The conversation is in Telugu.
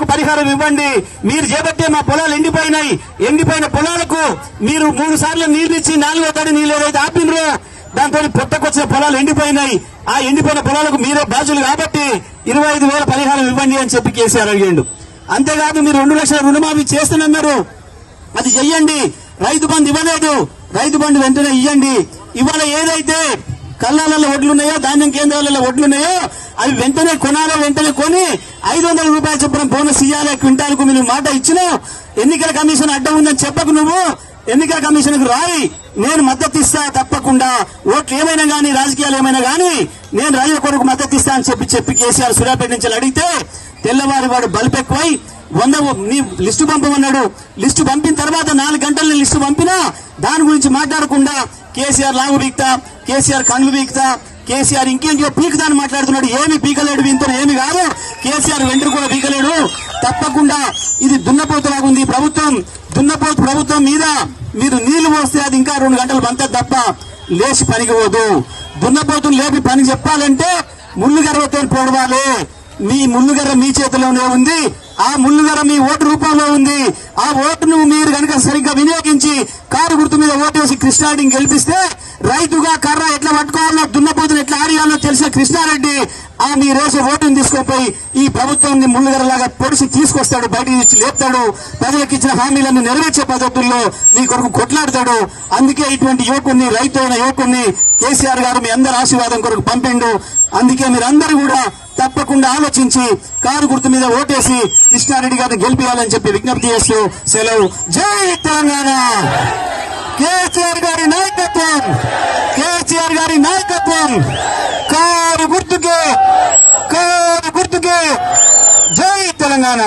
పొలాలకు పరిహారం ఇవ్వండి. మీరు చేపట్టే మా పొలాలు ఎండిపోయినాయి. ఎండిపోయిన పొలాలకు మీరు 3 సార్లు నీళ్లు ఇచ్చి 4వ తడి నీళ్ళు ఏదైతే ఆపినరో దాంతో పొట్టకొచ్చిన పొలాలు ఎండిపోయినాయి. ఆ ఎండిపోయిన పొలాలకు మీరే బాధ్యులు కాబట్టి 25,000 పరిహారం ఇవ్వండి అని చెప్పి కేసీఆర్ అడిగాడు. అంతేకాదు మీరు 2 లక్షల రుణమాఫీ చేస్తున్నారు, అది చెయ్యండి. రైతు బంధు ఇవ్వలేదు, రైతు బంధు వెంటనే ఇవ్వండి. ఇవాళ ఏదైతే కళ్ళాలలో ఒడ్లున్నాయో, ధాన్యం కేంద్రాలలో ఒడ్లున్నాయో అవి వెంటనే కొనాలో, వెంటనే కొని 500 రూపాయలు చొప్పున బోనస్ ఇవ్వాలి క్వింటాల్కు. మీరు మాట ఇచ్చినావు. ఎన్నికల కమిషన్ అడ్డం ఉందని చెప్పకు. నువ్వు ఎన్నికల కమిషన్ కు రాయి, నేను మద్దతు ఇస్తా తప్పకుండా. ఓట్లు ఏమైనా గానీ, రాజకీయాలు ఏమైనా గానీ నేను రైతుల కొరకు మద్దతు ఇస్తా అని చెప్పి కేసీఆర్ సూర్యాపేట నుంచి అడిగితే తెల్లవారి వాడు బలిపెక్కువై 100 లిస్టు పంపమన్నాడు. లిస్టు పంపిన తర్వాత 4 గంటల లిస్టు పంపినా దాని గురించి మాట్లాడకుండా కేసీఆర్ లాగు పీక్తా, కేసీఆర్ కండ్లు పీక్తా, కేసీఆర్ ఇంకేంటో పీకుతాని మాట్లాడుతున్నాడు. ఏమి పీకలేడు, ఇంత ఏమి కాదు. కేసీఆర్ వెంట్రు కూడా పీకలేడు. తప్పకుండా ఇది దున్నపోతులాగుంది ప్రభుత్వం. దున్నపోతు ప్రభుత్వం మీద మీరు నీళ్లు పోస్తే అది ఇంకా 2 గంటలు పంతది తప్ప లేచి పనికి పోదు. దున్నపోతులు లేపి పని చెప్పాలంటే ముళ్ళుగర్రతో పొడవాలి. మీ ముళ్ళుగర్ర మీ చేతిలోనే ఉంది. ఆ ముళ్ళుగర్ర మీ ఓటు రూపంలో ఉంది. ఆ ఓటును మీరు కనుక సరిగ్గా వినియోగించి కారు గుర్తు మీద ఓటు వేసి కృష్ణారెడ్డిని గెలిపిస్తే రైతుగా కర్ర ఎట్లా పట్టుకోవాలో, దున్నపోతులు ఎట్లా ఆడియాలో తెలిసిన కృష్ణారెడ్డి ఆ మీ రోజు ఓటును తీసుకుపోయి ఈ ప్రభుత్వాన్ని ముళ్ళుగర్రలాగా పొడిసి తీసుకొస్తాడు, బయటికి ఇచ్చి లేపుతాడు. ప్రజలకు ఇచ్చిన హామీలను నెరవేర్చే పద్ధతుల్లో మీ కొరకు కొట్లాడతాడు. అందుకే ఇటువంటి యువకుడిని, రైతు అయిన యువకుడిని కేసీఆర్ గారు మీ అందరి ఆశీర్వాదం కొరకు పంపిండు. అందుకే మీరందరూ కూడా తప్పకుండా ఆలోచించి కారు గుర్తు మీద ఓటేసి కృష్ణారెడ్డి గారిని గెలిపించాలని చెప్పి విజ్ఞప్తి చేస్తూ సెలవు. జై తెలంగాణ. కేసీఆర్ గారి నాయకత్వం, కేసీఆర్ గారి నాయకత్వం. కారు గుర్తుకే, కారు గుర్తుకే. జై తెలంగాణ.